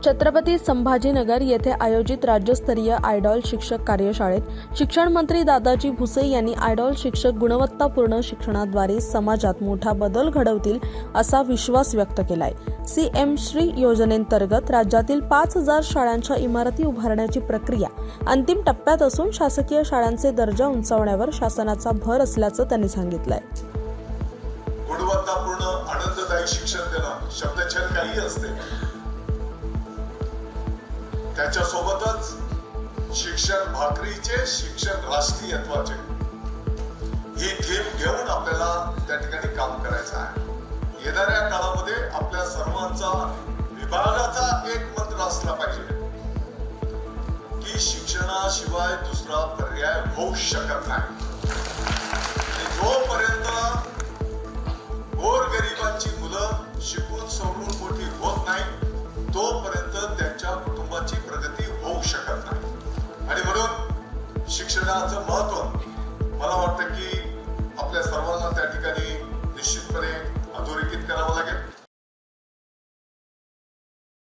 छत्रपती संभाजीनगर येथे आयोजित राज्यस्तरीय आयडॉल शिक्षक कार्यशाळेत शिक्षण मंत्री दादाजी भुसे यांनी आयडॉल शिक्षक गुणवत्तापूर्ण शिक्षणाद्वारे समाजात मोठा बदल घडवतील असा विश्वास व्यक्त केलाय। सीएम श्री योजनेंतर्गत राज्यातील 5000 शाळांच्या इमारती उभारण्याची प्रक्रिया अंतिम टप्प्यात असून शासकीय शाळांचे दर्जा उंचावण्यावर शासनाचा भर असल्याचं त्यांनी सांगितलंय। गुणवत्तापूर्ण आनंददायी शिक्षण देणं शब्दछल काही असते, त्याच्या सोबतच शिक्षण भाकरीचे, शिक्षण राष्ट्रीयत्वाचे ही थीम घेऊन आपल्याला त्या ठिकाणी काम करायचं आहे। येणाऱ्या काळामध्ये आपल्या सर्वांचा विभागाचा एक मंत्र असला पाहिजे की शिक्षणाशिवाय दुसरा पर्याय होऊ शकत नाही। जोपर्यंत गोरगरिबांची मुलं शिकून सवरून मोठी होत नाही तोपर्यंत त्यांच्या कुटुंबाची प्रगती होऊ शकत नाही। आणि म्हणून शिक्षणाचं महत्त्व मला वाटतं की